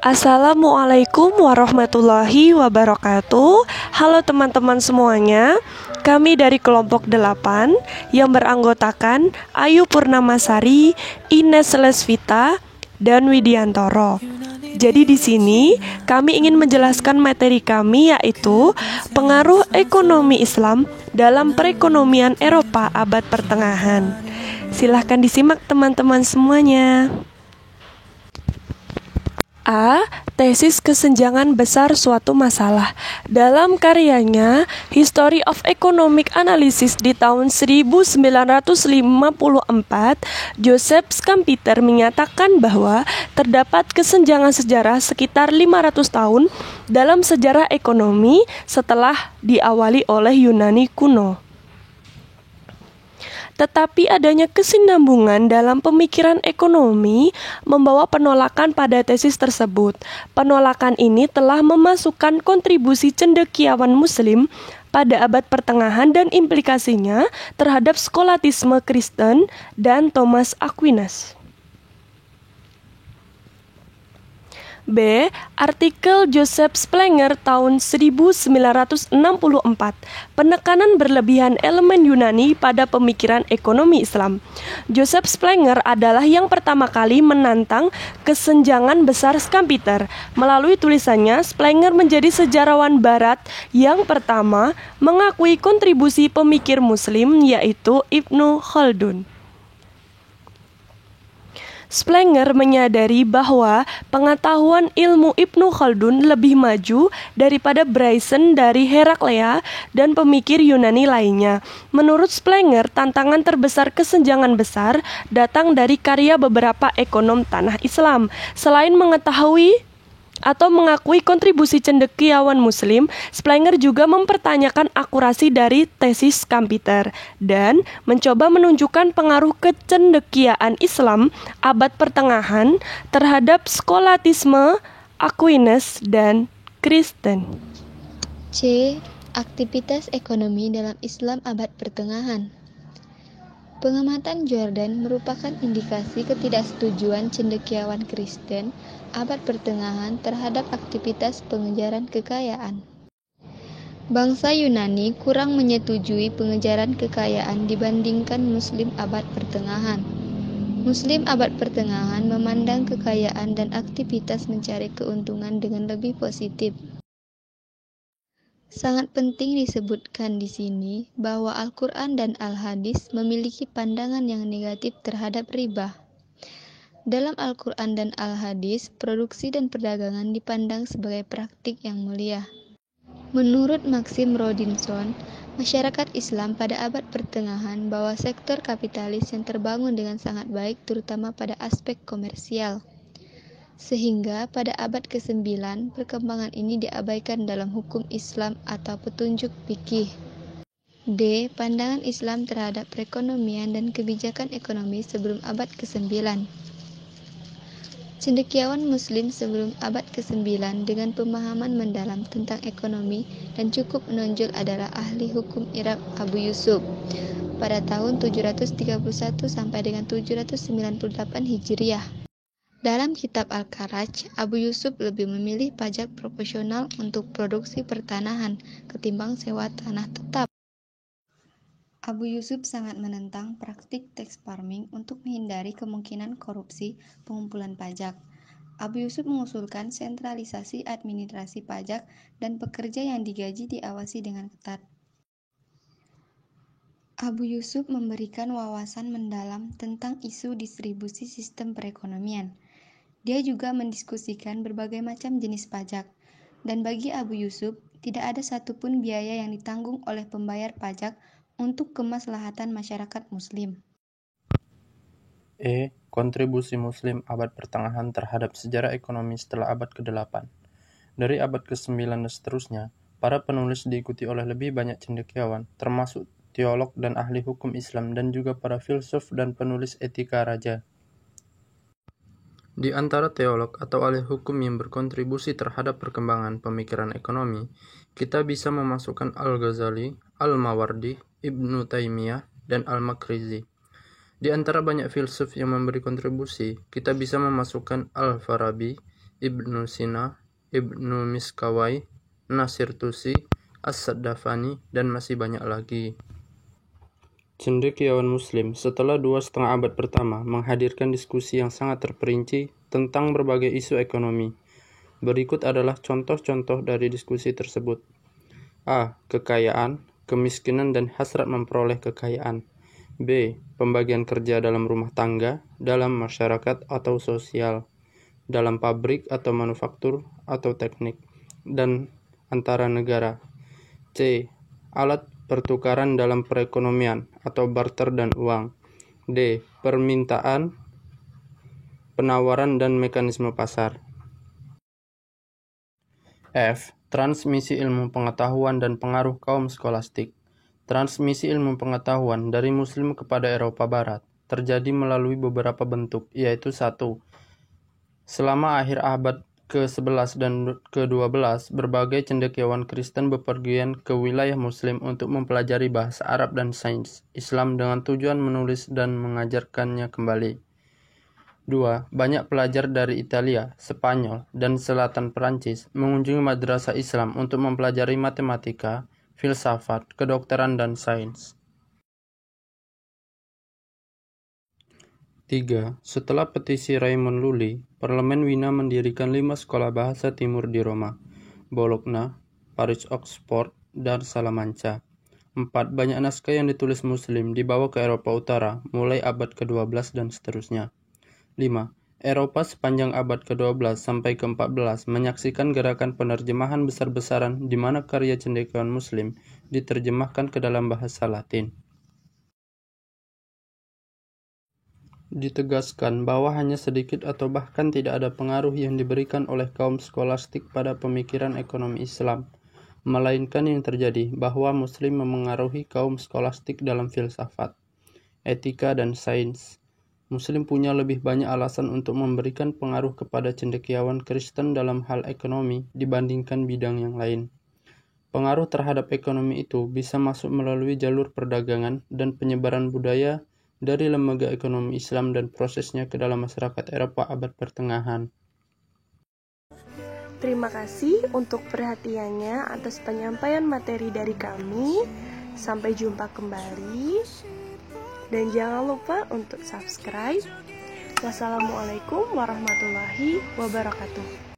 Assalamualaikum warahmatullahi wabarakatuh. Halo teman-teman semuanya. Kami dari kelompok 8 yang beranggotakan Ayu Purnamasari, Ines Lesvita, dan Widiantoro. Jadi di sini kami ingin menjelaskan materi kami, yaitu pengaruh ekonomi Islam dalam perekonomian Eropa abad pertengahan. Silahkan disimak teman-teman semuanya. A. Tesis kesenjangan besar suatu masalah. Dalam karyanya History of Economic Analysis di tahun 1954, Joseph Schumpeter menyatakan bahwa terdapat kesenjangan sejarah sekitar 500 tahun dalam sejarah ekonomi setelah diawali oleh Yunani kuno. Tetapi adanya kesinambungan dalam pemikiran ekonomi membawa penolakan pada tesis tersebut. Penolakan ini telah memasukkan kontribusi cendekiawan Muslim pada abad pertengahan dan implikasinya terhadap skolatisme Kristen dan Thomas Aquinas. B. Artikel Joseph Splanger tahun 1964. Penekanan berlebihan elemen Yunani pada pemikiran ekonomi Islam. Joseph Splanger adalah yang pertama kali menantang kesenjangan besar Schumpeter. Melalui tulisannya, Splanger menjadi sejarawan barat yang pertama mengakui kontribusi pemikir Muslim, yaitu Ibnu Khaldun. Splanger menyadari bahwa pengetahuan ilmu Ibnu Khaldun lebih maju daripada Bryson dari Heraklea dan pemikir Yunani lainnya. Menurut Splanger, tantangan terbesar kesenjangan besar datang dari karya beberapa ekonom tanah Islam. Selain mengetahui atau mengakui kontribusi cendekiawan Muslim, Splanger juga mempertanyakan akurasi dari tesis Schumpeter dan mencoba menunjukkan pengaruh kecendekiaan Islam abad pertengahan terhadap skolatisme Aquinas dan Kristen. C. Aktivitas ekonomi dalam Islam abad pertengahan. Pengamatan Jordan merupakan indikasi ketidaksetujuan cendekiawan Kristen abad pertengahan terhadap aktivitas pengejaran kekayaan. Bangsa Yunani kurang menyetujui pengejaran kekayaan dibandingkan Muslim abad pertengahan. Muslim abad pertengahan memandang kekayaan dan aktivitas mencari keuntungan dengan lebih positif. Sangat penting disebutkan di sini bahwa Al-Quran dan Al-Hadis memiliki pandangan yang negatif terhadap riba. Dalam Al-Quran dan Al-Hadis, produksi dan perdagangan dipandang sebagai praktik yang mulia. Menurut Maxim Rodinson, masyarakat Islam pada abad pertengahan bahwa sektor kapitalis yang terbangun dengan sangat baik terutama pada aspek komersial. Sehingga pada abad ke-9, perkembangan ini diabaikan dalam hukum Islam atau petunjuk fikih. D. Pandangan Islam terhadap perekonomian dan kebijakan ekonomi sebelum abad ke-9. Cendekiawan Muslim sebelum abad ke-9 dengan pemahaman mendalam tentang ekonomi dan cukup menonjol adalah ahli hukum Irak Abu Yusuf pada tahun 731 sampai dengan 798 Hijriah. Dalam kitab Al-Kharaj, Abu Yusuf lebih memilih pajak proporsional untuk produksi pertanahan ketimbang sewa tanah tetap. Abu Yusuf sangat menentang praktik tax farming untuk menghindari kemungkinan korupsi pengumpulan pajak. Abu Yusuf mengusulkan sentralisasi administrasi pajak dan pekerja yang digaji diawasi dengan ketat. Abu Yusuf memberikan wawasan mendalam tentang isu distribusi sistem perekonomian. Dia juga mendiskusikan berbagai macam jenis pajak, dan bagi Abu Yusuf, tidak ada satupun biaya yang ditanggung oleh pembayar pajak untuk kemaslahatan masyarakat Muslim. E. Kontribusi Muslim abad pertengahan terhadap sejarah ekonomi setelah abad ke-8. Dari abad ke-9 dan seterusnya, para penulis diikuti oleh lebih banyak cendekiawan, termasuk teolog dan ahli hukum Islam dan juga para filsuf dan penulis etika raja. Di antara teolog atau ahli hukum yang berkontribusi terhadap perkembangan pemikiran ekonomi, kita bisa memasukkan Al-Ghazali, Al-Mawardi, Ibnu Taimiyah, dan Al-Makrizi. Di antara banyak filsuf yang memberi kontribusi, kita bisa memasukkan Al-Farabi, Ibnu Sina, Ibnu Miskawai, Nasir Tusi, As-Saddafani, dan masih banyak lagi. Cendekiawan Muslim setelah 2,5 abad pertama menghadirkan diskusi yang sangat terperinci tentang berbagai isu ekonomi. Berikut adalah contoh-contoh dari diskusi tersebut. A. Kekayaan, kemiskinan dan hasrat memperoleh kekayaan. B. Pembagian kerja dalam rumah tangga, dalam masyarakat atau sosial, dalam pabrik atau manufaktur atau teknik, dan antara negara. C. Alat pertukaran dalam perekonomian atau barter dan uang. D. Permintaan, penawaran dan mekanisme pasar. F. Transmisi ilmu pengetahuan dan pengaruh kaum skolastik. Transmisi ilmu pengetahuan dari Muslim kepada Eropa Barat terjadi melalui beberapa bentuk, yaitu 1. Selama akhir abad ke-11 dan ke-12, berbagai cendekiawan Kristen bepergian ke wilayah Muslim untuk mempelajari bahasa Arab dan sains Islam dengan tujuan menulis dan mengajarkannya kembali. 2. Banyak pelajar dari Italia, Spanyol, dan selatan Perancis mengunjungi madrasah Islam untuk mempelajari matematika, filsafat, kedokteran, dan sains. 3. Setelah petisi Raymond Lully, Parlemen Wina mendirikan 5 sekolah bahasa timur di Roma, Bologna, Paris, Oxford, dan Salamanca. 4. Banyak naskah yang ditulis Muslim dibawa ke Eropa Utara mulai abad ke-12 dan seterusnya. 5. Eropa sepanjang abad ke-12 sampai ke-14 menyaksikan gerakan penerjemahan besar-besaran di mana karya cendekiawan Muslim diterjemahkan ke dalam bahasa Latin. Ditegaskan bahwa hanya sedikit atau bahkan tidak ada pengaruh yang diberikan oleh kaum skolastik pada pemikiran ekonomi Islam, melainkan yang terjadi bahwa Muslim memengaruhi kaum skolastik dalam filsafat, etika, dan sains. Muslim punya lebih banyak alasan untuk memberikan pengaruh kepada cendekiawan Kristen dalam hal ekonomi dibandingkan bidang yang lain. Pengaruh terhadap ekonomi itu bisa masuk melalui jalur perdagangan dan penyebaran budaya dari lembaga ekonomi Islam dan prosesnya ke dalam masyarakat Eropa abad pertengahan. Terima kasih untuk perhatiannya atas penyampaian materi dari kami. Sampai jumpa kembali. Dan jangan lupa untuk subscribe. Wassalamualaikum warahmatullahi wabarakatuh.